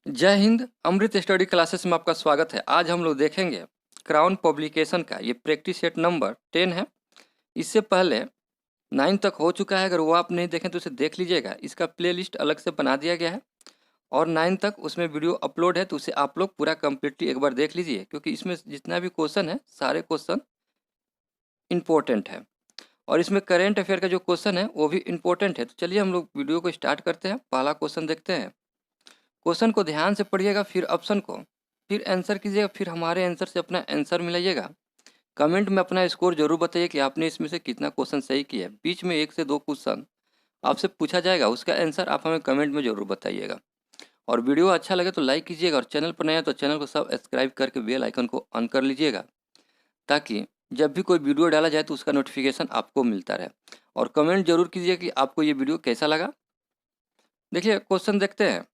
जय हिंद। अमृत study classes में आपका स्वागत है। आज हम लोग देखेंगे क्राउन पब्लिकेशन का ये प्रैक्टिस सेट नंबर 10 है। इससे पहले 9 तक हो चुका है। अगर वो आप नहीं देखें तो उसे देख लीजिएगा। इसका प्लेलिस्ट अलग से बना दिया गया है और 9 तक उसमें वीडियो अपलोड है, तो उसे आप लोग पूरा कम्प्लीटली एक बार देख लीजिए, क्योंकि इसमें जितना भी क्वेश्चन है सारे क्वेश्चन इम्पोर्टेंट है और इसमें करेंट अफेयर का जो क्वेश्चन है वो भी इम्पोर्टेंट है। तो चलिए हम लोग वीडियो को स्टार्ट करते हैं। पहला क्वेश्चन देखते हैं। क्वेश्चन को ध्यान से पढ़िएगा, फिर ऑप्शन को, फिर आंसर कीजिएगा, फिर हमारे आंसर से अपना आंसर मिलाइएगा। कमेंट में अपना स्कोर जरूर बताइए कि आपने इसमें से कितना क्वेश्चन सही किया है। बीच में 1 से 2 क्वेश्चन आपसे पूछा जाएगा, उसका आंसर आप हमें कमेंट में जरूर बताइएगा। और वीडियो अच्छा लगे तो लाइक कीजिएगा और चैनल पर नया है तो चैनल को सब्सक्राइब करके बेल आइकन को ऑन कर लीजिएगा, ताकि जब भी कोई वीडियो डाला जाए तो उसका नोटिफिकेशन आपको मिलता रहे। और कमेंट जरूर कीजिए कि आपको ये वीडियो कैसा लगा। देखिए क्वेश्चन देखते हैं।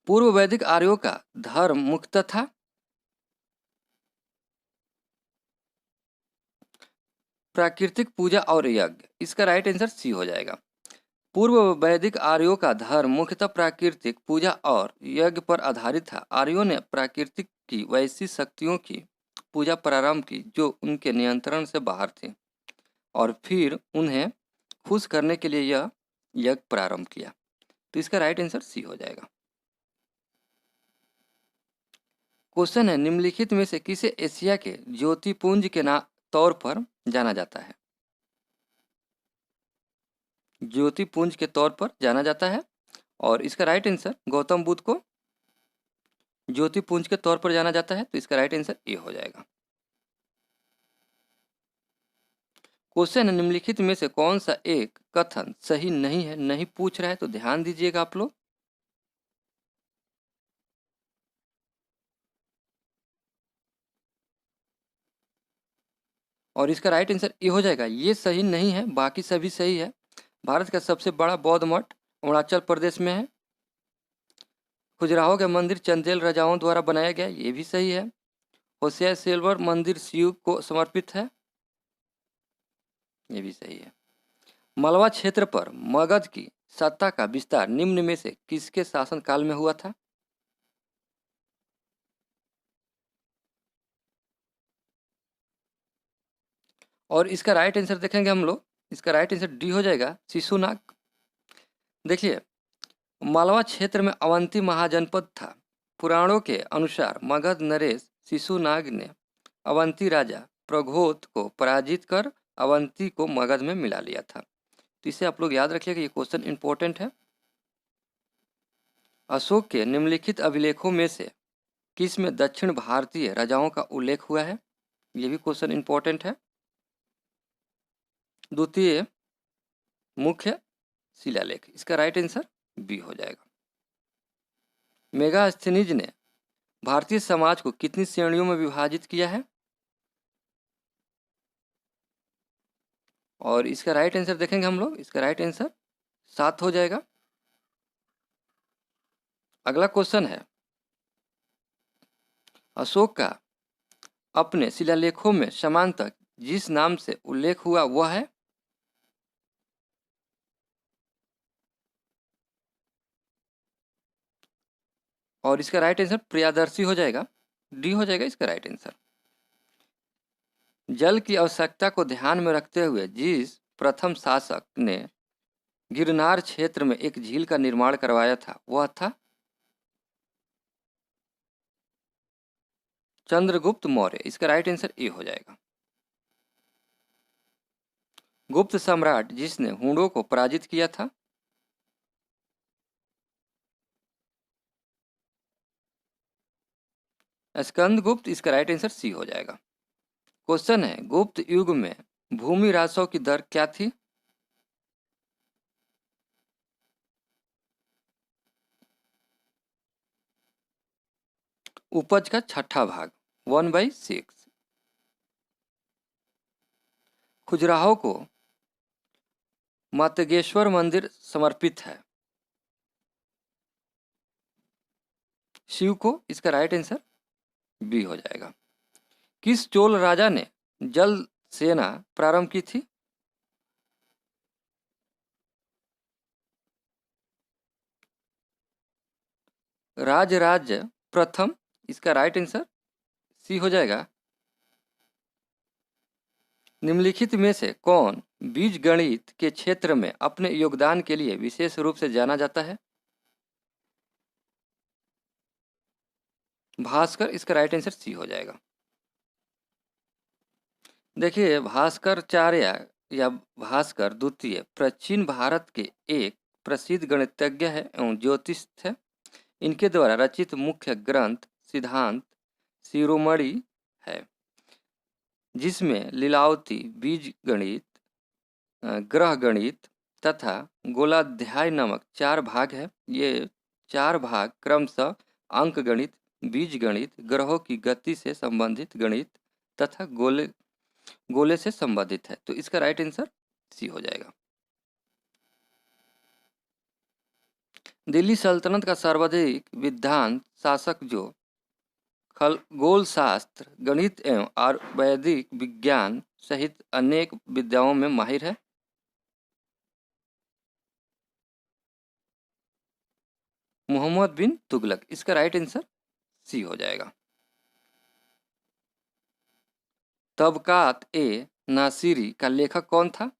पूर्व वैदिक आर्यों का धर्म मुख्यतः था। प्राकृतिक पूजा और यज्ञ। इसका राइट आंसर सी हो जाएगा। पूर्व वैदिक आर्यों का धर्म मुख्यतः प्राकृतिक पूजा और यज्ञ पर आधारित था। आर्यों ने प्राकृतिक की वैसी शक्तियों की पूजा प्रारंभ की जो उनके नियंत्रण से बाहर थी, और फिर उन्हें खुश करने के लिए यह यज्ञ प्रारंभ किया। तो इसका राइट आंसर सी हो जाएगा। क्वेश्चन है, निम्नलिखित में से किसे एशिया के ज्योतिपुंज के तौर पर जाना जाता है। ज्योतिपुंज के तौर पर जाना जाता है और इसका राइट आंसर गौतम बुद्ध को ज्योतिपुंज के तौर पर जाना जाता है। तो इसका राइट आंसर ए हो जाएगा। क्वेश्चन है, निम्नलिखित में से कौन सा एक कथन सही नहीं है। नहीं पूछ रहा है तो ध्यान दीजिएगा आप लोग। और इसका राइट आंसर ए हो जाएगा। ये सही नहीं है, बाकी सभी सही है। भारत का सबसे बड़ा बौद्ध मठ अरुणाचल प्रदेश में है। खजुराहो का मंदिर चंदेल राजाओं द्वारा बनाया गया, ये भी सही है। होशियार सिल्वर मंदिर शिव को समर्पित है, ये भी सही है। मलवा क्षेत्र पर मगध की सत्ता का विस्तार निम्न में से किसके शासनकाल में हुआ था। और इसका राइट आंसर देखेंगे हम लोग। इसका राइट आंसर डी हो जाएगा, शिशुनाग। देखिए, मालवा क्षेत्र में अवंती महाजनपद था। पुराणों के अनुसार मगध नरेश शिशुनाग ने अवंती राजा प्रघोत को पराजित कर अवंती को मगध में मिला लिया था। तो इसे आप लोग याद रखिएगा, ये क्वेश्चन इंपॉर्टेंट है। अशोक के निम्नलिखित अभिलेखों में से किस में दक्षिण भारतीय राजाओं का उल्लेख हुआ है। ये भी क्वेश्चन इंपॉर्टेंट है। द्वितीय मुख्य शिलालेख। इसका राइट आंसर बी हो जाएगा। मेगास्थनीज ने भारतीय समाज को कितनी श्रेणियों में विभाजित किया है। और इसका राइट आंसर देखेंगे हम लोग। इसका राइट आंसर 7 हो जाएगा। अगला क्वेश्चन है, अशोक का अपने शिलालेखों में समानतः जिस नाम से उल्लेख हुआ वह है। और इसका राइट आंसर प्रियादर्शी हो जाएगा, डी हो जाएगा इसका राइट आंसर। जल की आवश्यकता को ध्यान में रखते हुए जिस प्रथम शासक ने गिरनार क्षेत्र में एक झील का निर्माण करवाया था वह था चंद्रगुप्त मौर्य। इसका राइट आंसर ए हो जाएगा। गुप्त सम्राट जिसने हुणों को पराजित किया था। स्कंदगुप्त। इसका राइट आंसर सी हो जाएगा। क्वेश्चन है, गुप्त युग में भूमि राजस्व की दर क्या थी। उपज का छठा भाग, 1/6। खजुराहो को मातंगेश्वर मंदिर समर्पित है, शिव को। इसका राइट आंसर बी हो जाएगा। किस चोल राजा ने जल सेना प्रारंभ की थी। राजराज प्रथम, इसका राइट आंसर सी हो जाएगा। निम्नलिखित में से कौन बीजगणित के क्षेत्र में अपने योगदान के लिए विशेष रूप से जाना जाता है? भास्कर, इसका राइट आंसर सी हो जाएगा। देखिए, भास्कराचार्य या भास्कर द्वितीय प्राचीन भारत के एक प्रसिद्ध गणितज्ञ है एवं ज्योतिष थे। इनके द्वारा रचित मुख्य ग्रंथ सिद्धांत शिरोमणि है, जिसमें लीलावती, बीज गणित, ग्रह गणित तथा गोलाध्याय नामक 4 भाग है। ये 4 भाग क्रमशः अंक गणित, बीज गणित, ग्रहों की गति से संबंधित गणित तथा गोले से संबंधित है। तो इसका राइट आंसर सी हो जाएगा। दिल्ली सल्तनत का सर्वाधिक विद्वान शासक जो खगोल शास्त्र, गणित एवं आयुर्वेदिक विज्ञान सहित अनेक विद्याओं में माहिर है? मोहम्मद बिन तुगलक, इसका राइट आंसर सी हो जाएगा। तबकात ए नासिरी का लेखक कौन था?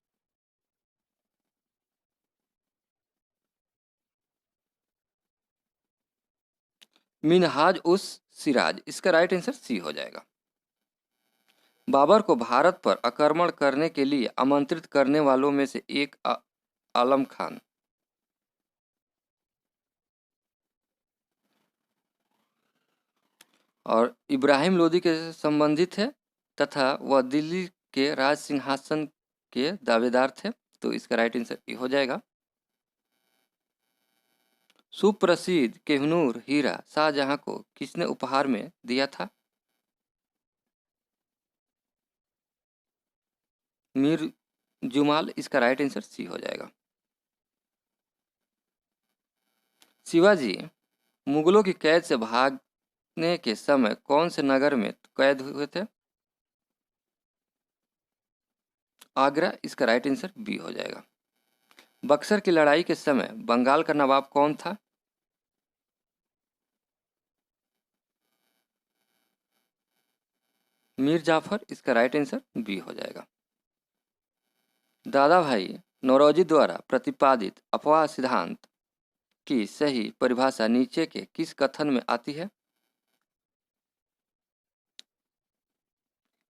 मिनहाज उस सिराज, इसका राइट आंसर सी हो जाएगा। बाबर को भारत पर आक्रमण करने के लिए आमंत्रित करने वालों में से एक आलम खान। और इब्राहिम लोदी के संबंधित है तथा वह दिल्ली के राज सिंहासन के दावेदार थे। तो इसका राइट आंसर ये हो जाएगा। सुप्रसिद्ध कोहिनूर हीरा शाहजहां को किसने उपहार में दिया था? मीर जुमाल, इसका राइट आंसर सी हो जाएगा। शिवाजी मुगलों की कैद से भागने के समय कौन से नगर में कैद हुए थे? आगरा, इसका राइट आंसर बी हो जाएगा। बक्सर की लड़ाई के समय बंगाल का नवाब कौन था? मीर जाफर, इसका राइट आंसर बी हो जाएगा। दादा भाई नौरोजी द्वारा प्रतिपादित अपवाह सिद्धांत की सही परिभाषा नीचे के किस कथन में आती है?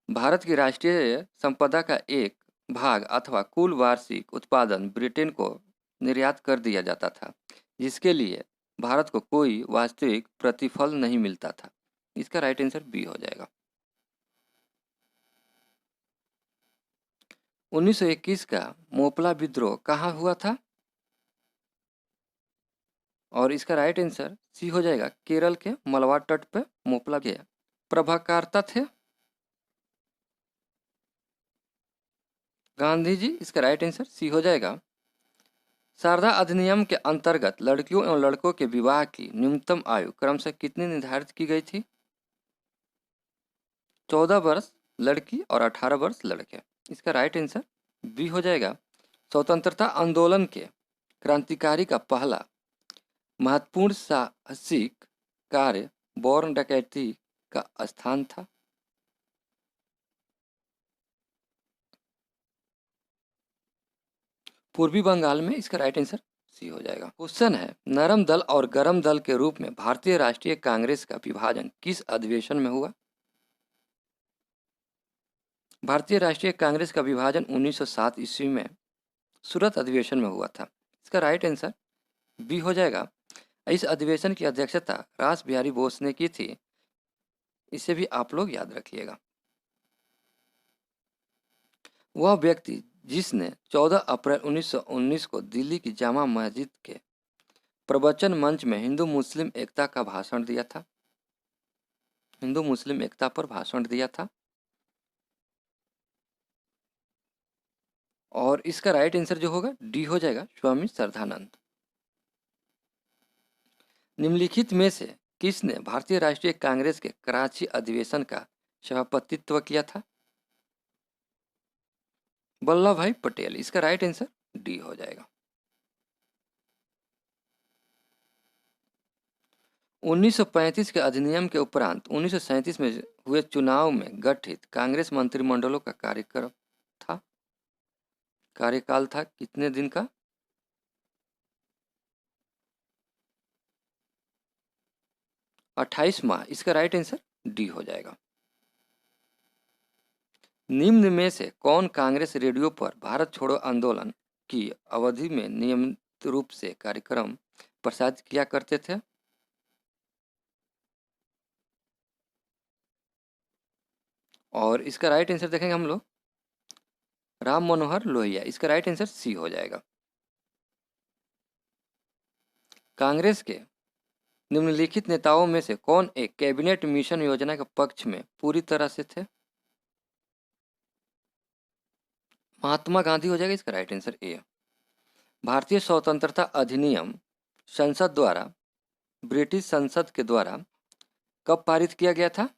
भारत की राष्ट्रीय संपदा का एक भाग अथवा कुल वार्षिक उत्पादन ब्रिटेन को निर्यात कर दिया जाता था, जिसके लिए भारत को कोई वास्तविक प्रतिफल नहीं मिलता था। इसका राइट आंसर बी हो जाएगा। 1921 का मोपला विद्रोह कहाँ हुआ था? और इसका राइट आंसर सी हो जाएगा। केरल के मलबार तट पर मोपला के प्रभाकर्ता थे गांधी जी, इसका राइट आंसर सी हो जाएगा। शारदा अधिनियम के अंतर्गत लड़कियों एवं लड़कों के विवाह की न्यूनतम आयु क्रमशः कितनी निर्धारित की गई थी? 14 वर्ष लड़की और 18 वर्ष लड़के। इसका राइट आंसर बी हो जाएगा। स्वतंत्रता आंदोलन के क्रांतिकारी का पहला महत्वपूर्ण साहसिक कार्य बौर डकैती का स्थान था। पूर्वी बंगाल में, इसका राइट आंसर सी हो जाएगा। क्वेश्चन है, नरम दल और गरम दल के रूप में भारतीय राष्ट्रीय कांग्रेस का विभाजन किस अधिवेशन में हुआ? भारतीय राष्ट्रीय कांग्रेस का विभाजन 1907 ईस्वी में सूरत अधिवेशन में हुआ था। इसका राइट आंसर बी हो जाएगा। इस अधिवेशन की अध्यक्षता रास बिहारी बोस ने की थी। इसे भी आप लोग याद रखिएगा। वह व्यक्ति जिसने 14 अप्रैल 1919 को दिल्ली की जामा मस्जिद के प्रवचन मंच में हिंदू मुस्लिम एकता का भाषण दिया था, हिंदू मुस्लिम एकता पर भाषण दिया था। और इसका राइट आंसर जो होगा डी हो जाएगा, स्वामी श्रद्धानंद। निम्नलिखित में से किसने भारतीय राष्ट्रीय कांग्रेस के कराची अधिवेशन का सभापतित्व किया था? वल्लभ भाई पटेल, इसका राइट आंसर डी हो जाएगा। 1935 के अधिनियम के उपरांत 1937 में हुए चुनाव में गठित कांग्रेस मंत्रिमंडलों का कार्यकाल था कितने दिन का? 28 माह। इसका राइट आंसर डी हो जाएगा। निम्न में से कौन कांग्रेस रेडियो पर भारत छोड़ो आंदोलन की अवधि में नियमित रूप से कार्यक्रम प्रसारित किया करते थे? और इसका राइट आंसर देखेंगे हम लोग, राम मनोहर लोहिया। इसका राइट आंसर सी हो जाएगा। कांग्रेस के निम्नलिखित नेताओं में से कौन एक कैबिनेट मिशन योजना के पक्ष में पूरी तरह से थे? महात्मा गांधी हो जाएगा। इसका राइट आंसर ए। भारतीय स्वतंत्रता अधिनियम संसद द्वारा, ब्रिटिश संसद के द्वारा कब पारित किया गया था?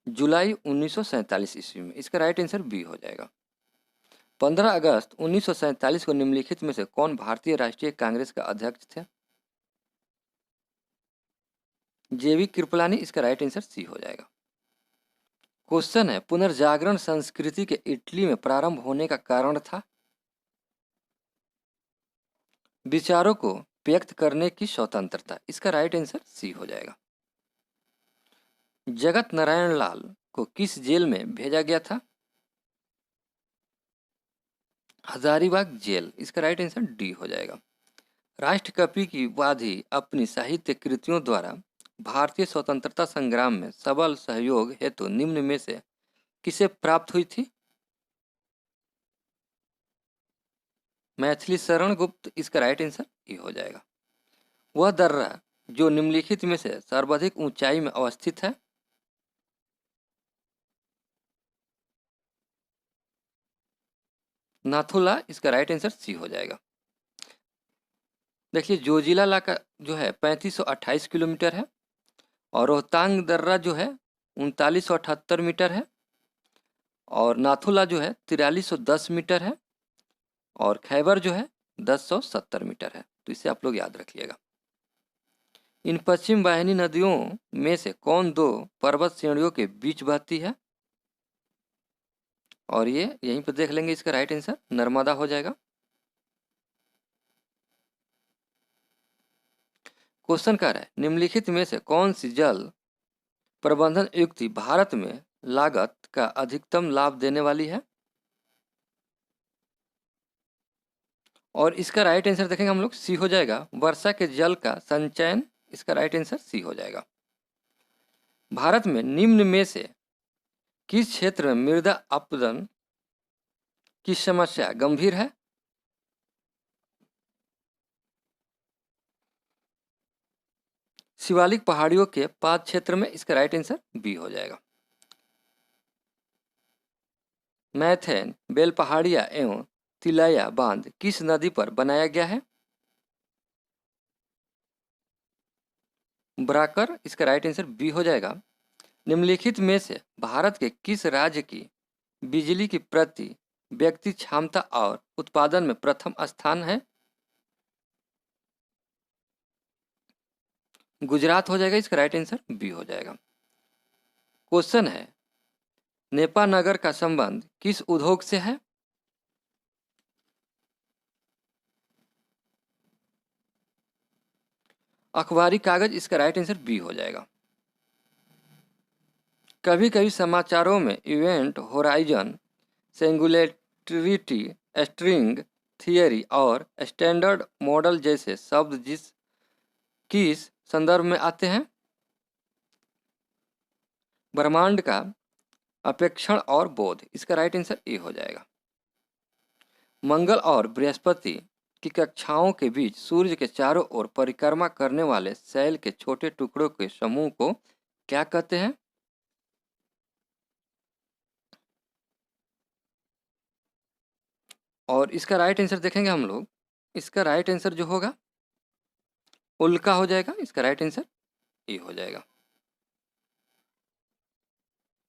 जुलाई 1947 ईस्वी में। इसका राइट आंसर बी हो जाएगा। 15 अगस्त 1947 को निम्नलिखित में से कौन भारतीय राष्ट्रीय कांग्रेस का अध्यक्ष थे? जेवी कृपलानी। इसका राइट आंसर सी हो जाएगा। क्वेश्चन है, पुनर्जागरण संस्कृति के इटली में प्रारंभ होने का कारण था? विचारों को व्यक्त करने की स्वतंत्रता। इसका राइट आंसर सी हो जाएगा। जगत नारायण लाल को किस जेल में भेजा गया था? हजारीबाग जेल। इसका राइट आंसर डी हो जाएगा। राष्ट्रकवि की उपाधि अपनी साहित्य कृतियों द्वारा भारतीय स्वतंत्रता संग्राम में सबल सहयोग हेतु निम्न में से किसे प्राप्त हुई थी? मैथिली शरण गुप्त। इसका राइट आंसर ई हो जाएगा। वह दर्रा जो निम्नलिखित में से सर्वाधिक ऊंचाई में अवस्थित है? नाथुला। इसका राइट आंसर सी हो जाएगा। देखिए, जोजिला का जो है 3528 किलोमीटर है, और रोहतांग दर्रा जो है 3978 मीटर है, और नाथुला जो है 4310 मीटर है, और खैबर जो है 1070 मीटर है। तो इसे आप लोग याद रखिएगा। इन पश्चिम वाहिनी नदियों में से कौन दो पर्वत श्रेणियों के बीच बहती है? और ये यहीं पर देख लेंगे। इसका राइट आंसर नर्मदा हो जाएगा। क्वेश्चन कह रहा है, निम्नलिखित में से कौन सी जल प्रबंधन युक्ति भारत में लागत का अधिकतम लाभ देने वाली है? और इसका राइट आंसर देखेंगे हम लोग, सी हो जाएगा। वर्षा के जल का संचयन। इसका राइट आंसर सी हो जाएगा। भारत में निम्न में से किस क्षेत्र में मृदा अपरदन की समस्या गंभीर है? शिवालिक पहाड़ियों के पाद क्षेत्र में। इसका राइट आंसर बी हो जाएगा। मैथेन, बेल पहाड़िया एवं तिलैया बांध किस नदी पर बनाया गया है? ब्राकर। इसका राइट आंसर बी हो जाएगा। निम्नलिखित में से भारत के किस राज्य की बिजली की प्रति व्यक्ति क्षमता और उत्पादन में प्रथम स्थान है? गुजरात हो जाएगा। इसका राइट आंसर बी हो जाएगा। क्वेश्चन है, नेपानगर का संबंध किस उद्योग से है? अखबारी कागज। इसका राइट आंसर बी हो जाएगा। कभी कभी समाचारों में event horizon, singularity, string theory और स्टैंडर्ड मॉडल जैसे शब्द किस संदर्भ में आते हैं? ब्रह्मांड का अपेक्षण और बोध। इसका राइट आंसर ए हो जाएगा। मंगल और बृहस्पति की कक्षाओं के बीच सूर्य के चारों ओर परिक्रमा करने वाले शैल के छोटे टुकड़ों के समूह को क्या कहते हैं? और इसका राइट आंसर देखेंगे हम लोग। इसका राइट आंसर जो होगा उल्का हो जाएगा। इसका राइट आंसर ए हो जाएगा।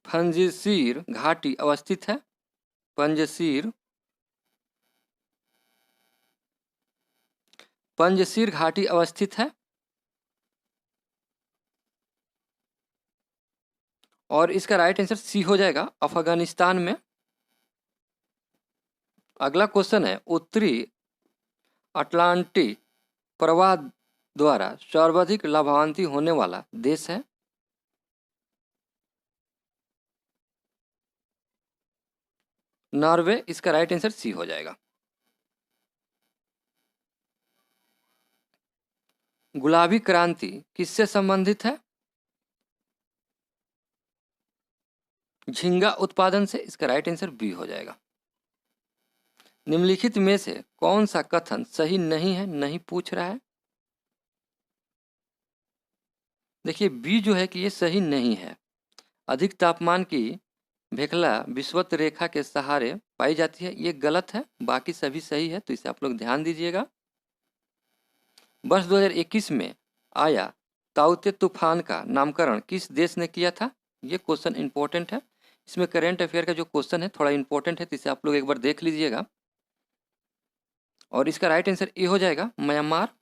पंजशीर घाटी अवस्थित है? पंजशीर पंजशीर घाटी अवस्थित है? और इसका राइट आंसर सी हो जाएगा, अफगानिस्तान में। अगला क्वेश्चन है, उत्तरी अटलांटिक प्रवाह द्वारा सर्वाधिक लाभान्वित होने वाला देश है? नॉर्वे। इसका राइट आंसर सी हो जाएगा। गुलाबी क्रांति किससे संबंधित है? झींगा उत्पादन से। इसका राइट आंसर बी हो जाएगा। निम्नलिखित में से कौन सा कथन सही नहीं है? नहीं पूछ रहा है। देखिए बी जो है कि ये सही नहीं है। अधिक तापमान की भेखला विषुवत रेखा के सहारे पाई जाती है, ये गलत है। बाकी सभी सही है, तो इसे आप लोग ध्यान दीजिएगा। वर्ष 2021 में आया ताउते तूफान का नामकरण किस देश ने किया था? ये क्वेश्चन इंपॉर्टेंट है। इसमें करेंट अफेयर का जो क्वेश्चन है थोड़ा इंपॉर्टेंट है, तो इसे आप लोग एक बार देख लीजिएगा। और इसका राइट आंसर ए हो जाएगा, म्यांमार।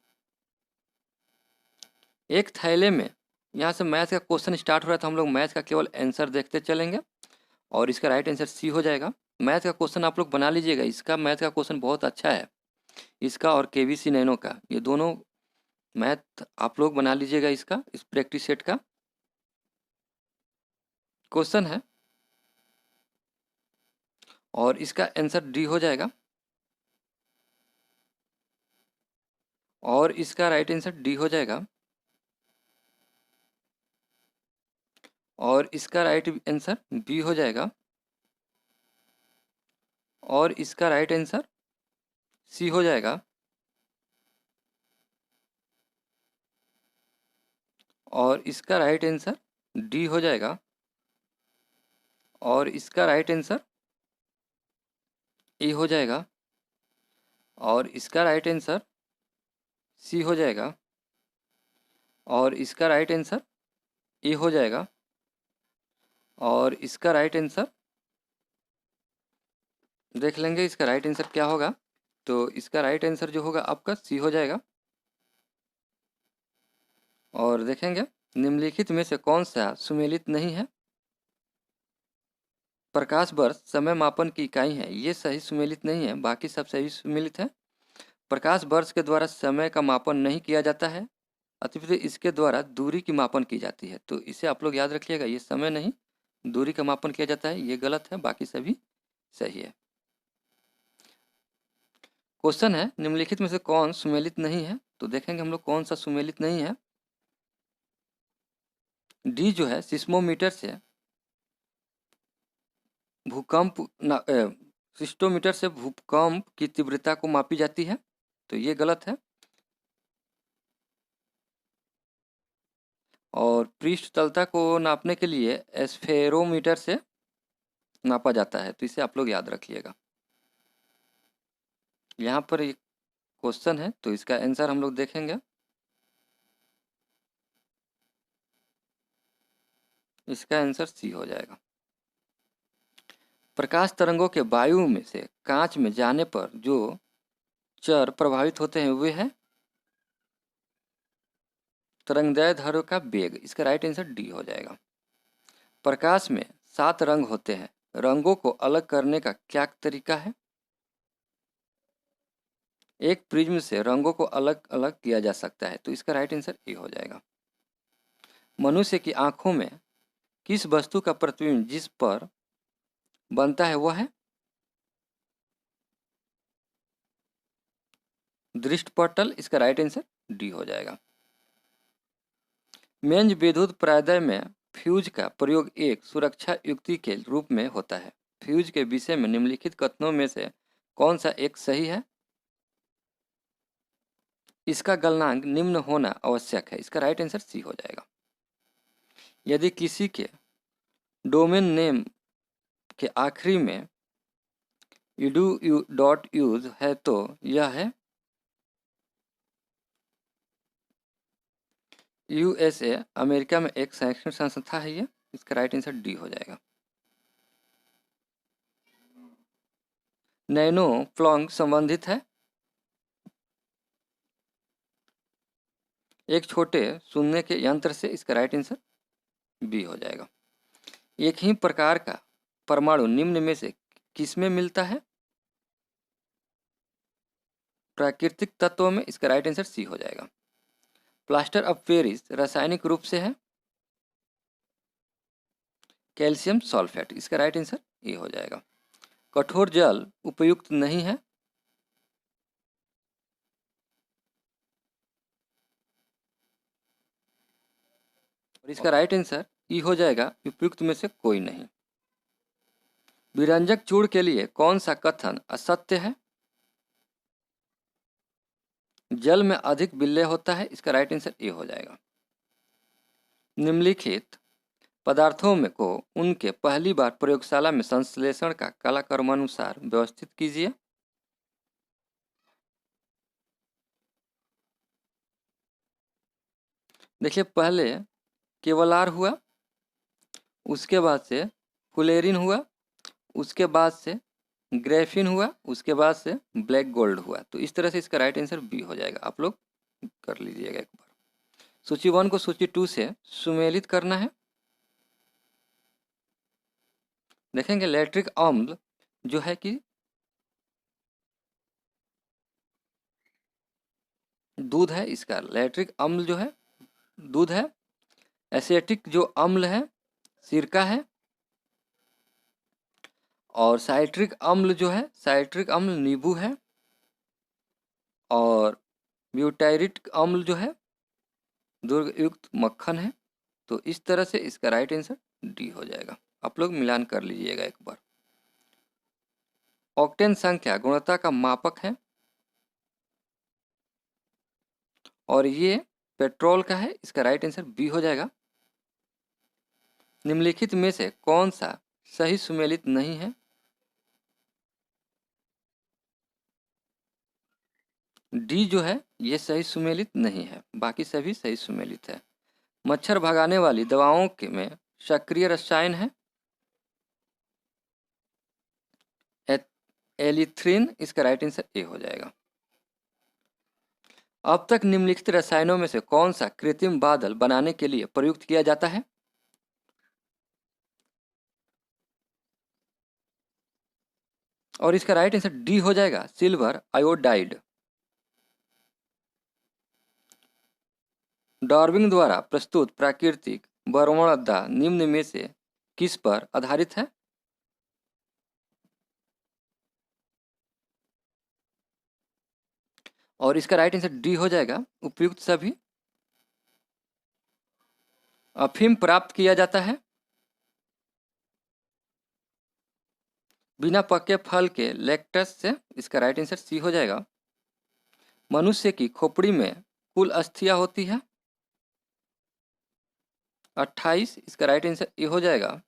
एक थैले में, यहाँ से मैथ का क्वेश्चन स्टार्ट हो रहा है तो हम लोग मैथ का केवल आंसर देखते चलेंगे। और इसका राइट आंसर सी हो जाएगा। मैथ का क्वेश्चन आप लोग बना लीजिएगा, इसका मैथ का क्वेश्चन बहुत अच्छा है। इसका और केवीसी नैनो का, ये दोनों मैथ आप लोग बना लीजिएगा। इसका इस प्रैक्टिस सेट का क्वेश्चन है और इसका आंसर डी हो जाएगा। और इसका राइट आंसर डी हो जाएगा। और इसका राइट आंसर बी हो जाएगा। और इसका राइट आंसर सी हो जाएगा। और इसका राइट आंसर डी हो जाएगा। और इसका राइट आंसर ए हो जाएगा। और इसका राइट आंसर सी हो जाएगा। और इसका राइट आंसर ए हो जाएगा। और इसका राइट आंसर देख लेंगे, इसका राइट आंसर क्या होगा। तो इसका राइट आंसर जो होगा आपका सी हो जाएगा। और देखेंगे निम्नलिखित में से कौन सा सुमेलित नहीं है? प्रकाश वर्ष समय मापन की इकाई है, ये सही सुमेलित नहीं है। बाकी सब सही सुमेलित है। प्रकाश वर्ष के द्वारा समय का मापन नहीं किया जाता है, अतिरिक्त इसके द्वारा दूरी की मापन की जाती है। तो इसे आप लोग याद रखिएगा, ये समय नहीं दूरी का मापन किया जाता है, ये गलत है। बाकी सभी सही है। क्वेश्चन है, निम्नलिखित में से कौन सुमेलित नहीं है? तो देखेंगे हम लोग कौन सा सुमेलित नहीं है। डी जो है सिस्मोमीटर से भूकंप सिस्टोमीटर से भूकंप की तीव्रता को मापी जाती है, तो ये गलत है। और पृष्ठ तलता को नापने के लिए एस्फेरोमीटर से नापा जाता है, तो इसे आप लोग याद रखिएगा। यहाँ पर एक क्वेश्चन है, तो इसका आंसर हम लोग देखेंगे। इसका आंसर सी हो जाएगा। प्रकाश तरंगों के वायु में से कांच में जाने पर जो चर प्रभावित होते हैं वे हैं तरंगदैर्ध्य का वेग। इसका राइट आंसर डी हो जाएगा। प्रकाश में 7 रंग होते हैं, रंगों को अलग करने का क्या तरीका है? एक प्रिज्म से रंगों को अलग अलग किया जा सकता है, तो इसका राइट आंसर ए हो जाएगा। मनुष्य की आंखों में किस वस्तु का प्रतिबिंब जिस पर बनता है वह है दृष्टिपटल। इसका राइट आंसर डी हो जाएगा। मेंज विद्युत प्रायद्वीप में फ्यूज का प्रयोग एक सुरक्षा युक्ति के रूप में होता है। फ्यूज के विषय में निम्नलिखित कथनों में से कौन सा एक सही है? इसका गलनांक निम्न होना आवश्यक है। इसका राइट आंसर सी हो जाएगा। यदि किसी के डोमेन नेम के आखिरी में edu.use है तो यह है USA, अमेरिका में एक शैक्षणिक संस्था है ये। इसका राइट आंसर डी हो जाएगा। नैनो प्लॉन्क संबंधित है एक छोटे सुनने के यंत्र से, इसका राइट आंसर बी हो जाएगा। एक ही प्रकार का परमाणु निम्न में से किसमें मिलता है? प्राकृतिक तत्वों में, इसका राइट आंसर सी हो जाएगा। प्लास्टर ऑफ पेरिस रासायनिक रूप से है कैल्शियम सल्फेट, इसका राइट आंसर ए हो जाएगा। कठोर जल उपयुक्त नहीं है, और इसका राइट आंसर ई हो जाएगा, उपयुक्त में से कोई नहीं। विरंजक चूड़ के लिए कौन सा कथन असत्य है? जल में अधिक विलय होता है, इसका राइट आंसर ए हो जाएगा। निम्नलिखित पदार्थों में को उनके पहली बार प्रयोगशाला में संश्लेषण का कालक्रमानुसार व्यवस्थित कीजिए। देखिए, पहले केवलार हुआ, उसके बाद से फुलेरिन हुआ, उसके बाद से ग्रेफिन हुआ, उसके बाद से ब्लैक गोल्ड हुआ। तो इस तरह से इसका राइट आंसर बी हो जाएगा। आप लोग कर लीजिएगा एक बार। सूची 1 को सूची 2 से सुमेलित करना है। देखेंगे लैक्टिक अम्ल जो है कि दूध है, इसका लैक्टिक अम्ल जो है दूध है। एसिटिक जो अम्ल है सिरका है। और साइट्रिक अम्ल जो है, साइट्रिक अम्ल नींबू है। और ब्यूटायरिक अम्ल जो है दुर्गयुक्त मक्खन है। तो इस तरह से इसका राइट आंसर डी हो जाएगा। आप लोग मिलान कर लीजिएगा एक बार। ऑक्टेन संख्या गुणवत्ता का मापक है और ये पेट्रोल का है, इसका राइट आंसर बी हो जाएगा। निम्नलिखित में से कौन सा सही सुमेलित नहीं है? डी जो है ये सही सुमेलित नहीं है, बाकी सभी सही सुमेलित है। मच्छर भगाने वाली दवाओं के में सक्रिय रसायन है एलिथ्रिन, इसका राइट आंसर ए हो जाएगा। अब तक निम्नलिखित रसायनों में से कौन सा कृत्रिम बादल बनाने के लिए प्रयुक्त किया जाता है? और इसका राइट आंसर डी हो जाएगा, सिल्वर आयोडाइड। डार्विन द्वारा प्रस्तुत प्राकृतिक बरमूडा निम्न में से किस पर आधारित है? और इसका राइट आंसर डी हो जाएगा, उपयुक्त सभी। अफीम प्राप्त किया जाता है बिना पके फल के लैक्टस से, इसका राइट आंसर सी हो जाएगा। मनुष्य की खोपड़ी में कुल अस्थियां होती है 28, इसका राइट आंसर ए हो जाएगा।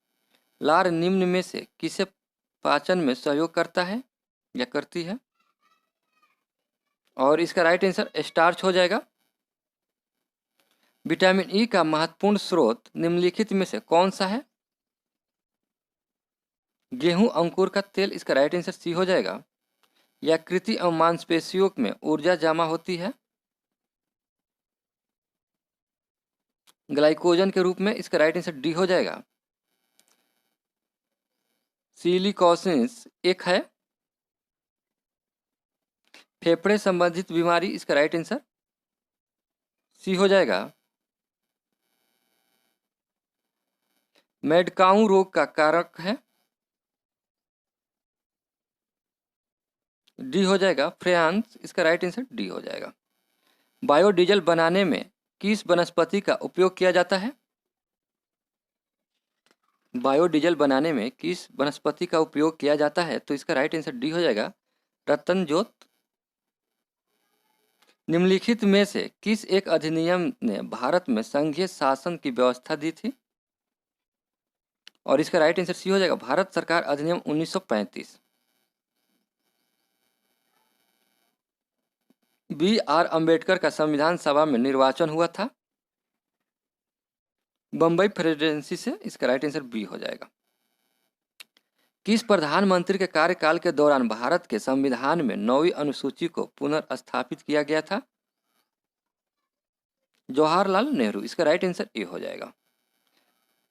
लार निम्न में से किसे पाचन में सहयोग करता है या करती है? और इसका राइट आंसर स्टार्च हो जाएगा। विटामिन ई का महत्वपूर्ण स्रोत निम्नलिखित में से कौन सा है? गेहूं अंकुर का तेल, इसका राइट आंसर सी हो जाएगा। यकृति और मांसपेशियों में ऊर्जा जमा होती है ग्लाइकोजन के रूप में, इसका राइट आंसर डी हो जाएगा। सिलिकोसिस एक है फेफड़े संबंधित बीमारी, इसका राइट आंसर सी हो जाएगा। मेडकाऊ रोग का कारक है, डी हो जाएगा फ्रेंस, इसका राइट आंसर डी हो जाएगा। बायोडीजल बनाने में किस वनस्पति का उपयोग किया जाता है? बायोडीजल बनाने में किस वनस्पति का उपयोग किया जाता है? तो इसका राइट आंसर डी हो जाएगा, रतन जोत। निम्नलिखित में से किस एक अधिनियम ने भारत में संघीय शासन की व्यवस्था दी थी? और इसका राइट आंसर सी हो जाएगा, भारत सरकार अधिनियम 1935। बी.आर. अम्बेडकर का संविधान सभा में निर्वाचन हुआ था बम्बई प्रेसिडेंसी से, इसका राइट आंसर बी हो जाएगा। किस प्रधानमंत्री के कार्यकाल के दौरान भारत के संविधान में 9वीं अनुसूची को पुनर्स्थापित किया गया था? जवाहरलाल नेहरू। इसका राइट आंसर ए हो जाएगा।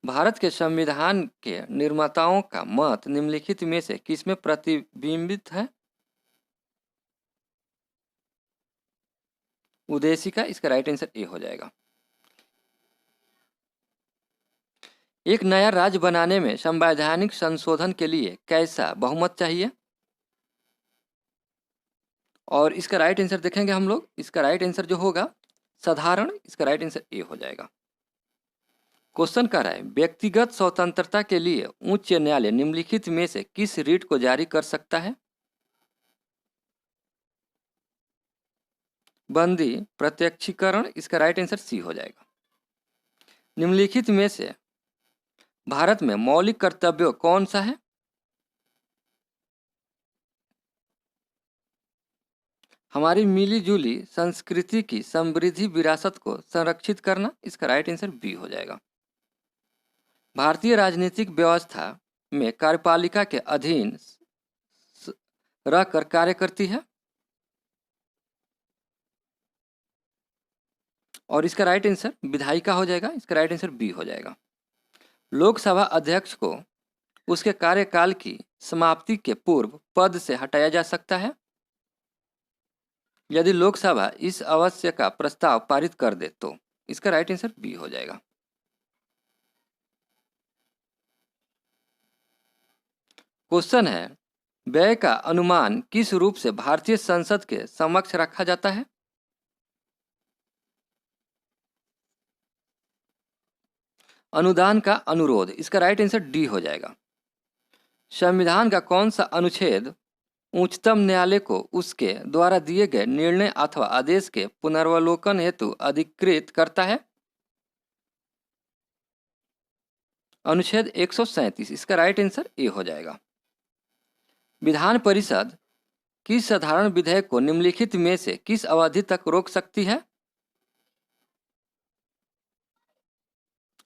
भारत के संविधान के निर्माताओं का मत निम्नलिखित में से किसमें प्रतिबिंबित है? उद्देशिका। इसका राइट आंसर ए हो जाएगा। एक नया राज्य बनाने में संवैधानिक संशोधन के लिए कैसा बहुमत चाहिए? और इसका राइट आंसर देखेंगे हम लोग। इसका राइट आंसर जो होगा साधारण। इसका राइट आंसर ए हो जाएगा। क्वेश्चन कह रहा है व्यक्तिगत स्वतंत्रता के लिए उच्च न्यायालय निम्नलिखित में से किस रीट को जारी कर सकता है? बंदी प्रत्यक्षीकरण। इसका राइट आंसर सी हो जाएगा। निम्नलिखित में से भारत में मौलिक कर्तव्य कौन सा है? हमारी मिली जुली संस्कृति की समृद्धि विरासत को संरक्षित करना। इसका राइट आंसर बी हो जाएगा। भारतीय राजनीतिक व्यवस्था में कार्यपालिका के अधीन रहकर कार्य करती है। और इसका राइट आंसर विधायिका हो जाएगा। इसका राइट आंसर बी हो जाएगा। लोकसभा अध्यक्ष को उसके कार्यकाल की समाप्ति के पूर्व पद से हटाया जा सकता है यदि लोकसभा इस अवश्य का प्रस्ताव पारित कर दे तो। इसका राइट आंसर बी हो जाएगा। क्वेश्चन है व्यय का अनुमान किस रूप से भारतीय संसद के समक्ष रखा जाता है? अनुदान का अनुरोध। इसका राइट आंसर डी हो जाएगा। संविधान का कौन सा अनुच्छेद उच्चतम न्यायालय को उसके द्वारा दिए गए निर्णय अथवा आदेश के पुनर्वलोकन हेतु अधिकृत करता है? अनुच्छेद 137। इसका राइट आंसर ए हो जाएगा। विधान परिषद किस साधारण विधेयक को निम्नलिखित में से किस अवधि तक रोक सकती है?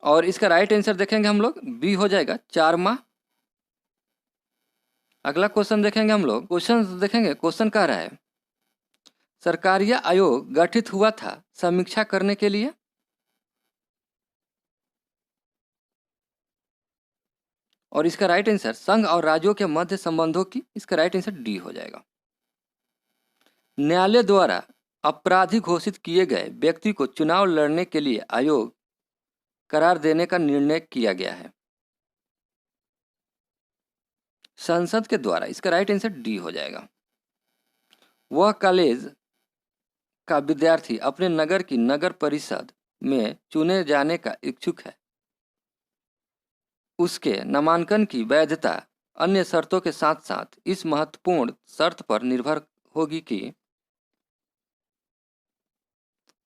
और इसका राइट आंसर देखेंगे हम लोग बी हो जाएगा 4 माह। अगला क्वेश्चन देखेंगे हम लोग। क्वेश्चन देखेंगे। क्वेश्चन कह रहा है सरकारीय आयोग गठित हुआ था समीक्षा करने के लिए। और इसका राइट आंसर संघ और राज्यों के मध्य संबंधों की। इसका राइट आंसर डी हो जाएगा। न्यायालय द्वारा अपराधी घोषित किए गए व्यक्ति को चुनाव लड़ने के लिए आयोग करार देने का निर्णय किया गया है। संसद के द्वारा। इसका राइट आंसर डी हो जाएगा। वह कॉलेज का विद्यार्थी अपने नगर की नगर परिषद में चुने जाने का इच्छुक है। उसके नामांकन की वैधता अन्य शर्तों के साथ साथ इस महत्वपूर्ण शर्त पर निर्भर होगी कि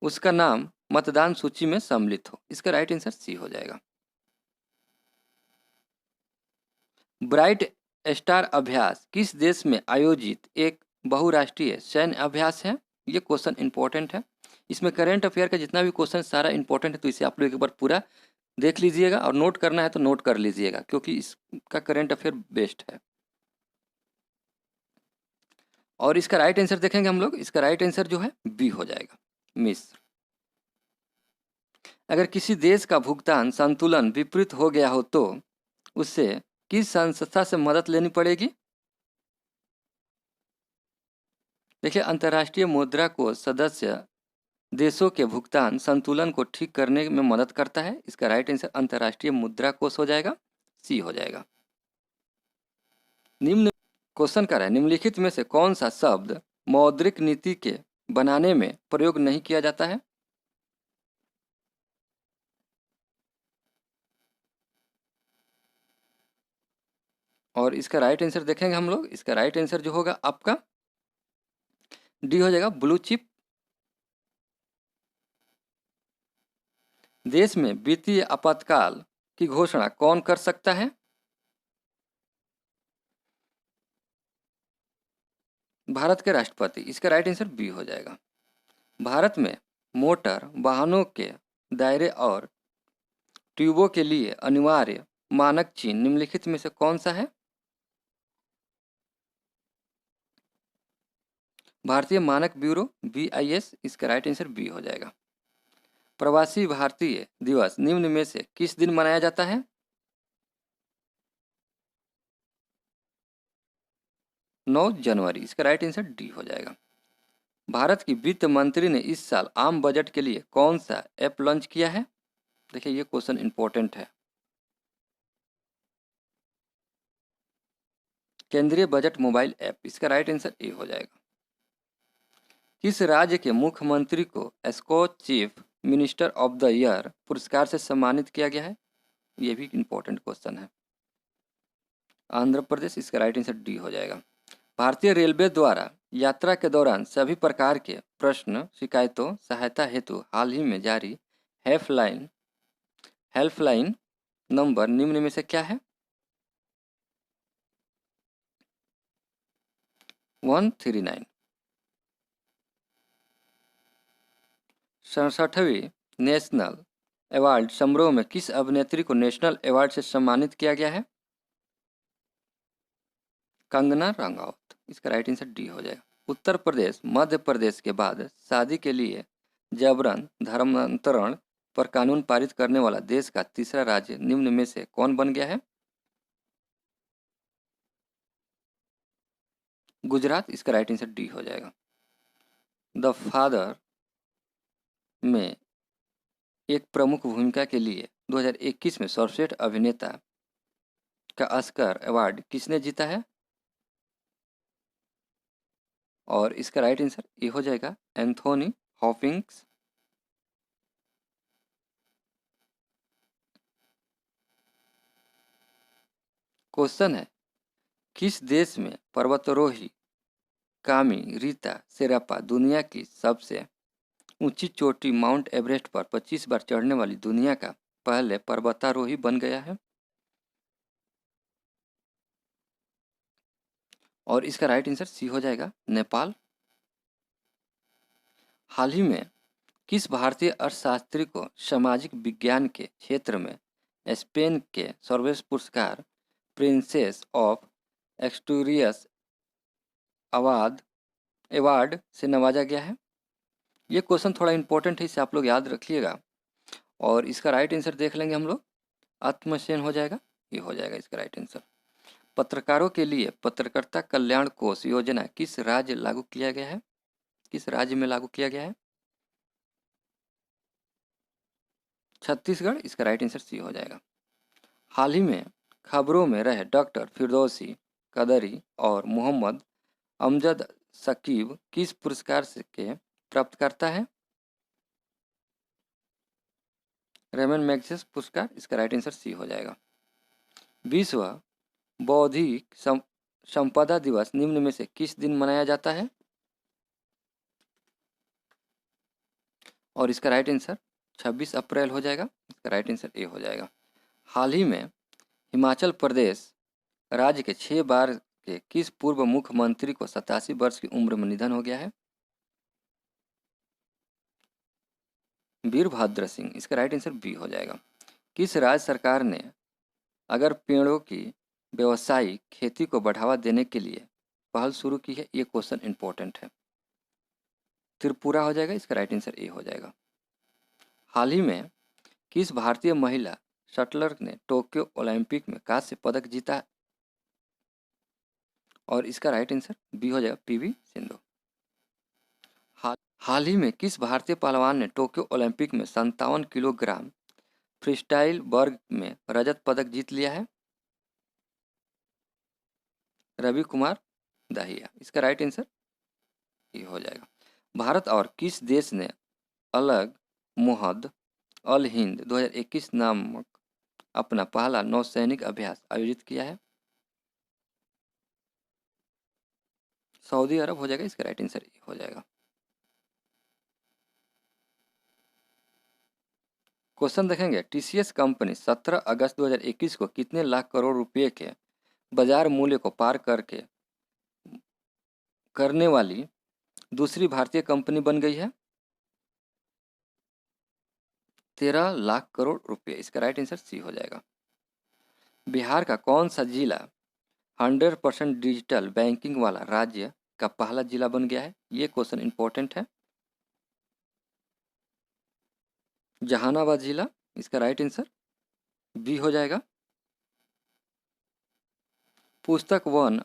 उसका नाम मतदान सूची में सम्मिलित हो। इसका राइट आंसर सी हो जाएगा। ब्राइट स्टार अभ्यास किस देश में आयोजित एक बहुराष्ट्रीय सैन्य अभ्यास है? ये क्वेश्चन इंपॉर्टेंट है। इसमें करंट अफेयर का जितना भी क्वेश्चन सारा इंपॉर्टेंट है, तो इसे आप लोग एक बार पूरा देख लीजिएगा और नोट करना है तो नोट कर लीजिएगा क्योंकि इसका करंट अफेयर बेस्ट है। और इसका राइट आंसर देखेंगे हम लोग। इसका राइट आंसर जो है बी हो जाएगा मिस्र। अगर किसी देश का भुगतान संतुलन विपरीत हो गया हो तो उससे किस संस्था से मदद लेनी पड़ेगी? देखिए अंतर्राष्ट्रीय मुद्रा कोष सदस्य देशों के भुगतान संतुलन को ठीक करने में मदद करता है। इसका राइट आंसर अंतर्राष्ट्रीय मुद्रा कोष हो जाएगा। सी हो जाएगा। निम्न क्वेश्चन कर रहा है निम्नलिखित में से कौन सा शब्द मौद्रिक नीति के बनाने में प्रयोग नहीं किया जाता है? और इसका राइट आंसर देखेंगे हम लोग। इसका राइट आंसर जो होगा आपका डी हो जाएगा ब्लू चिप। देश में वित्तीय आपातकाल की घोषणा कौन कर सकता है? भारत के राष्ट्रपति। इसका राइट आंसर बी हो जाएगा। भारत में मोटर वाहनों के दायरे और ट्यूबों के लिए अनिवार्य मानक चिन्ह निम्नलिखित में से कौन सा है? भारतीय मानक ब्यूरो BIS। इसका राइट आंसर बी हो जाएगा। प्रवासी भारतीय दिवस निम्न में से किस दिन मनाया जाता है? 9 जनवरी। इसका राइट आंसर डी हो जाएगा। भारत की वित्त मंत्री ने इस साल आम बजट के लिए कौन सा ऐप लॉन्च किया है? देखिए ये क्वेश्चन इंपॉर्टेंट है। केंद्रीय बजट मोबाइल ऐप। इसका राइट आंसर ए हो जाएगा। किस राज्य के मुख्यमंत्री को एस्को chief minister of the year पुरस्कार से सम्मानित किया गया है? ये भी इंपॉर्टेंट क्वेश्चन है। आंध्र प्रदेश। इसका राइट आंसर डी हो जाएगा। भारतीय रेलवे द्वारा यात्रा के दौरान सभी प्रकार के प्रश्न शिकायतों सहायता हेतु हाल ही में जारी हेल्पलाइन नंबर निम्न में से क्या है? 139। 67वीं नेशनल अवार्ड समारोह में किस अभिनेत्री को नेशनल अवार्ड से सम्मानित किया गया है? कंगना रनौत। इसका राइट आंसर डी हो जाएगा। उत्तर प्रदेश मध्य प्रदेश के बाद शादी के लिए जबरन धर्मांतरण पर कानून पारित करने वाला देश का तीसरा राज्य निम्न में से कौन बन गया है? गुजरात। इसका राइट आंसर डी हो जाएगा। द फादर में एक प्रमुख भूमिका के लिए 2021 में सर्वश्रेष्ठ अभिनेता का ऑस्कर अवार्ड किसने जीता है? और इसका राइट आंसर ये हो जाएगा एंथोनी हॉपिंग्स। क्वेश्चन है किस देश में पर्वतारोही कामी रीता शेरापा दुनिया की सबसे ऊंची चोटी माउंट एवरेस्ट पर 25 बार चढ़ने वाली दुनिया का पहले पर्वतारोही बन गया है? और इसका राइट आंसर सी हो जाएगा नेपाल। हाल ही में किस भारतीय अर्थशास्त्री को सामाजिक विज्ञान के क्षेत्र में स्पेन के सर्वश्रेष्ठ पुरस्कार प्रिंसेस ऑफ एक्सटूरियस अवार्ड से नवाजा गया है? ये क्वेश्चन थोड़ा इंपॉर्टेंट है, इसे आप लोग याद रखिएगा। और इसका राइट आंसर देख लेंगे हम लोग, आत्मसेन हो जाएगा। ये हो जाएगा इसका राइट आंसर। पत्रकारों के लिए पत्रकारिता कल्याण कोष योजना किस राज्य लागू किया गया है? किस राज्य में लागू किया गया है? छत्तीसगढ़। इसका राइट आंसर सी हो जाएगा। हाल ही में खबरों में रहे डॉक्टर फिरदौसी कदरी और मोहम्मद अमजद शकीब किस पुरस्कार से के प्राप्तकर्ता है? रेमन मैग्सेस पुरस्कार। इसका राइट आंसर सी हो जाएगा। विश्व बौद्धिक संपदा दिवस निम्न में से किस दिन मनाया जाता है? और इसका राइट आंसर 26 अप्रैल हो जाएगा। इसका राइट आंसर ए हो जाएगा। हाल ही में हिमाचल प्रदेश राज्य के 6 बार के किस पूर्व मुख्यमंत्री को 87 वर्ष की उम्र में निधन हो गया है? वीरभद्र सिंह। इसका राइट आंसर बी हो जाएगा। किस राज्य सरकार ने अगर पेड़ों की व्यावसायिक खेती को बढ़ावा देने के लिए पहल शुरू की है? ये क्वेश्चन इंपॉर्टेंट है। त्रिपुरा हो जाएगा। इसका राइट आंसर ए हो जाएगा। हाल ही में किस भारतीय महिला शटलर ने टोक्यो ओलंपिक में कांस्य पदक जीता? और इसका राइट आंसर बी हो जाएगा, पीवी सिंधु। हाल ही में किस भारतीय पहलवान ने टोक्यो ओलंपिक में 57 किलोग्राम फ्रीस्टाइल वर्ग में रजत पदक जीत लिया है? रवि कुमार दाहिया। इसका राइट आंसर ये हो जाएगा। भारत और किस देश ने अलग मुहद अल हिंद 2021 नामक अपना पहला नौसैनिक अभ्यास आयोजित किया है? सऊदी अरब हो जाएगा। इसका राइट आंसर ये हो जाएगा। क्वेश्चन देखेंगे टीसीएस कंपनी 17 अगस्त 2021 को कितने लाख करोड़ रुपए के बाजार मूल्य को पार करने वाली दूसरी भारतीय कंपनी बन गई है? 13 लाख करोड़ रुपए। इसका राइट आंसर सी हो जाएगा। बिहार का कौन सा जिला 100% डिजिटल बैंकिंग वाला राज्य का पहला जिला बन गया है? ये क्वेश्चन इंपॉर्टेंट है। जहानाबाद जिला, इसका राइट आंसर बी हो जाएगा। पुस्तक वन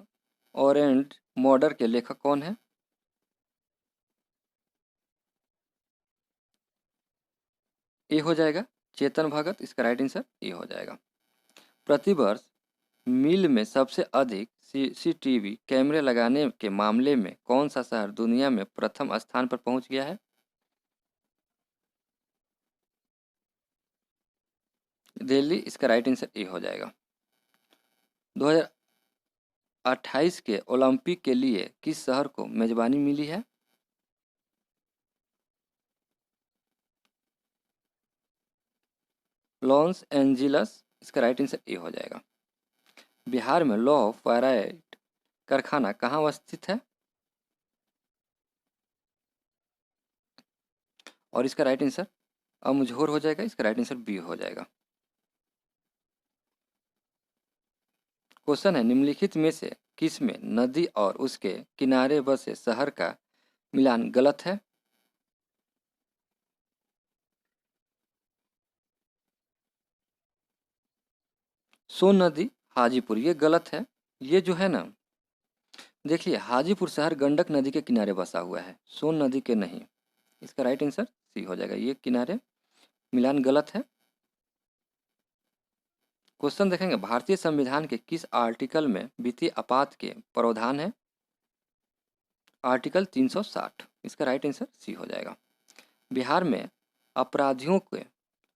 ऑरेंज मॉडर के लेखक कौन है? ए हो जाएगा चेतन भगत, इसका राइट आंसर ए हो जाएगा। प्रतिवर्ष मिल में सबसे अधिक सीसीटीवी कैमरे लगाने के मामले में कौन सा शहर दुनिया में प्रथम स्थान पर पहुंच गया है? दिल्ली, इसका राइट आंसर ए हो जाएगा। 2028 के ओलंपिक के लिए किस शहर को मेजबानी मिली है? लॉस एंजिलस, इसका राइट आंसर ए हो जाएगा। बिहार में लौह फेराइट कारखाना कहाँ स्थित है? और इसका राइट आंसर अमझोर हो जाएगा, इसका राइट आंसर बी हो जाएगा। क्वेश्चन है निम्नलिखित में से किस में नदी और उसके किनारे बसे शहर का मिलान गलत है? सोन नदी हाजीपुर, ये गलत है। ये जो है ना, देखिए हाजीपुर शहर गंडक नदी के किनारे बसा हुआ है, सोन नदी के नहीं। इसका राइट आंसर सी हो जाएगा, ये किनारे मिलान गलत है। क्वेश्चन देखेंगे भारतीय संविधान के किस आर्टिकल में वित्तीय आपात के प्रावधान है? आर्टिकल 360, इसका राइट आंसर सी हो जाएगा। बिहार में अपराधियों के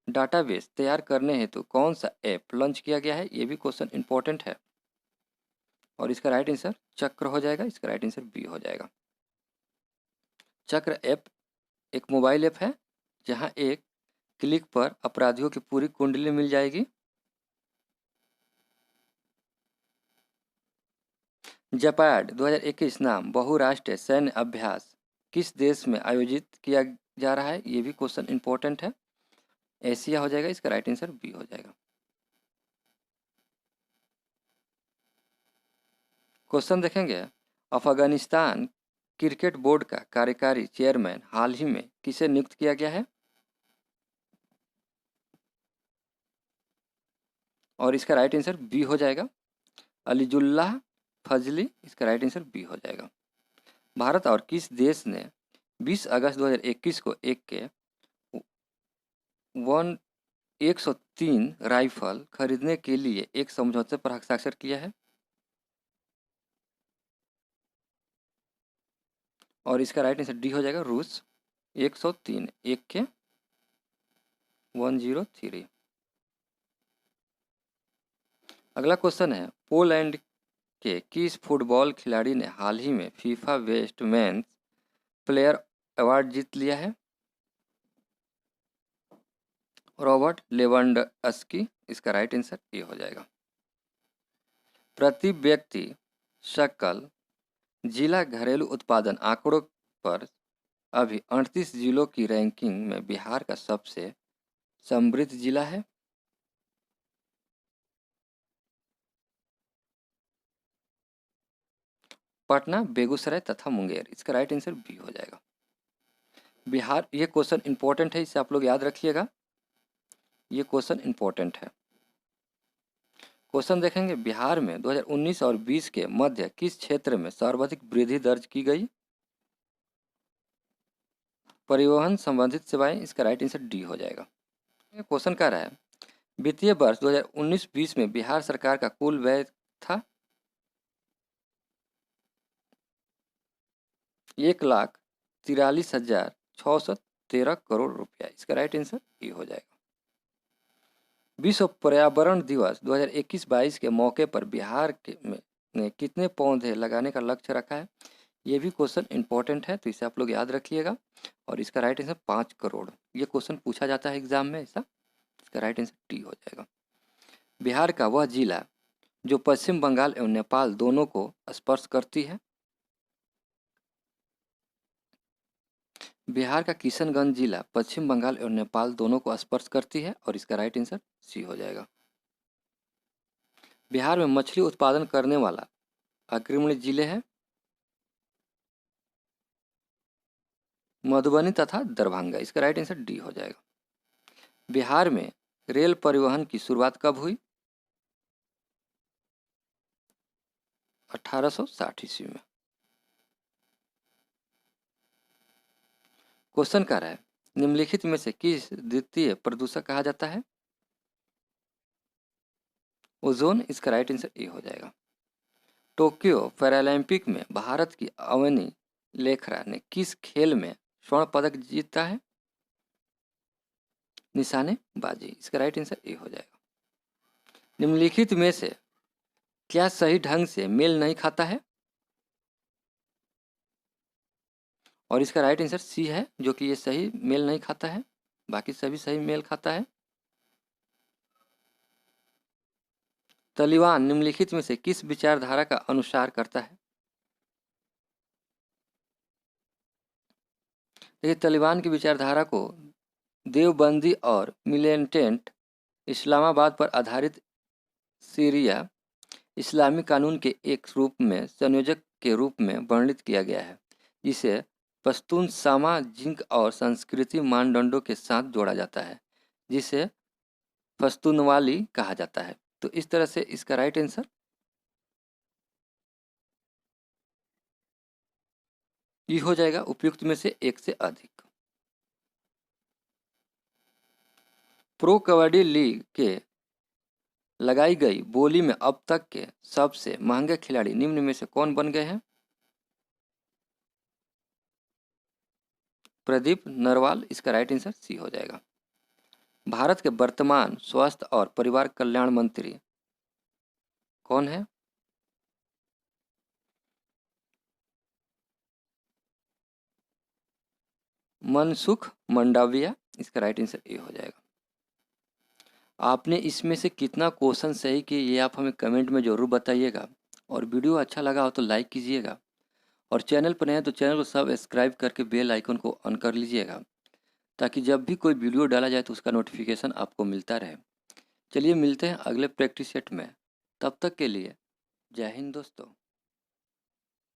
डाटाबेस तैयार करने हेतु कौन सा ऐप लॉन्च किया गया है? ये भी क्वेश्चन इंपॉर्टेंट है। और इसका राइट आंसर चक्र हो जाएगा, इसका राइट आंसर बी हो जाएगा। चक्र ऐप एक मोबाइल ऐप है जहां एक क्लिक पर अपराधियों की पूरी कुंडली मिल जाएगी। जपाड 2021 नाम बहुराष्ट्रीय सैन्य अभ्यास किस देश में आयोजित किया जा रहा है? ये भी क्वेश्चन इंपॉर्टेंट है। एशिया हो जाएगा, इसका राइट आंसर बी हो जाएगा। क्वेश्चन देखेंगे अफगानिस्तान क्रिकेट बोर्ड का कार्यकारी चेयरमैन हाल ही में किसे नियुक्त किया गया है? और इसका राइट आंसर बी हो जाएगा अलीजुल्लाह फजली, इसका राइट आंसर बी हो जाएगा। भारत और किस देश ने 20 अगस्त 2021 को एक के 103 राइफल खरीदने के लिए एक समझौते पर हस्ताक्षर किया है? और इसका राइट आंसर डी हो जाएगा रूस। 103 एक के 103। अगला क्वेश्चन है पोलैंड के किस फुटबॉल खिलाड़ी ने हाल ही में FIFA best men's player award जीत लिया है? रॉबर्ट लेवेंडस्की, इसका राइट आंसर ए हो जाएगा। प्रति व्यक्ति शकल जिला घरेलू उत्पादन आंकड़ों पर अभी 38 जिलों की रैंकिंग में बिहार का सबसे समृद्ध जिला है? पटना, बेगूसराय तथा मुंगेर, इसका राइट आंसर बी हो जाएगा। बिहार, ये क्वेश्चन इंपॉर्टेंट है, इसे आप लोग याद रखिएगा, ये क्वेश्चन इंपॉर्टेंट है। क्वेश्चन देखेंगे बिहार में 2019 और 20 के मध्य किस क्षेत्र में सर्वाधिक वृद्धि दर्ज की गई? परिवहन संबंधित सेवाएं, इसका राइट आंसर डी हो जाएगा। क्वेश्चन कह रहा है वित्तीय वर्ष 2019-20 में बिहार सरकार का कुल व्यय था 1,43,613 करोड़ रुपया, इसका राइट आंसर ये हो जाएगा। विश्व पर्यावरण दिवस 2021-22 के मौके पर बिहार ने कितने पौधे लगाने का लक्ष्य रखा है? ये भी क्वेश्चन इंपॉर्टेंट है, तो इसे आप लोग याद रखिएगा। और इसका राइट आंसर 5 करोड़, ये क्वेश्चन पूछा जाता है एग्जाम में ऐसा, इसका राइट आंसर टी हो जाएगा। बिहार का वह जिला जो पश्चिम बंगाल एवं नेपाल दोनों को स्पर्श करती है? बिहार का किशनगंज जिला पश्चिम बंगाल और नेपाल दोनों को स्पर्श करती है, और इसका राइट आंसर सी हो जाएगा। बिहार में मछली उत्पादन करने वाला अग्रणी जिले हैं मधुबनी तथा दरभंगा, इसका राइट आंसर डी हो जाएगा। बिहार में रेल परिवहन की शुरुआत कब हुई? 1860 ईस्वी में। क्वेश्चन कह रहा है निम्नलिखित में से किस द्वितीय प्रदूषक कहा जाता है? ओजोन। इसका राइट आंसर ए हो जाएगा। टोक्यो पैरालंपिक में भारत की अवनी लेखरा ने किस खेल में स्वर्ण पदक जीता है? निशानेबाजी। इसका राइट आंसर ए हो जाएगा। निम्नलिखित में से क्या सही ढंग से मेल नहीं खाता है? और इसका राइट आंसर सी है, जो कि ये सही मेल नहीं खाता है, बाकी सभी सही मेल खाता है। तालिबान निम्नलिखित में से किस विचारधारा का अनुसार करता है? देखिए, तालिबान की विचारधारा को देवबंदी और मिलिटेंट इस्लामाबाद पर आधारित सीरिया इस्लामी कानून के एक रूप में संयोजक के रूप में वर्णित किया गया है, जिसे पश्तून सामाजिक और सांस्कृतिक मानदंडों के साथ जोड़ा जाता है, जिसे पश्तूनवाली कहा जाता है। तो इस तरह से इसका राइट आंसर ये हो जाएगा, उपयुक्त में से एक से अधिक। प्रो कबड्डी लीग के लगाई गई बोली में अब तक के सबसे महंगे खिलाड़ी निम्न में से कौन बन गए हैं? प्रदीप नरवाल। इसका राइट आंसर सी हो जाएगा। भारत के वर्तमान स्वास्थ्य और परिवार कल्याण मंत्री कौन है? मनसुख मंडाविया। इसका राइट आंसर ए हो जाएगा। आपने इसमें से कितना क्वेश्चन सही किए ये आप हमें कमेंट में ज़रूर बताइएगा, और वीडियो अच्छा लगा हो तो लाइक कीजिएगा, और चैनल पर नए हैं तो चैनल को सब्सक्राइब करके बेल आइकन को ऑन कर लीजिएगा, ताकि जब भी कोई वीडियो डाला जाए तो उसका नोटिफिकेशन आपको मिलता रहे। चलिए मिलते हैं अगले प्रैक्टिस सेट में, तब तक के लिए जय हिंद दोस्तों।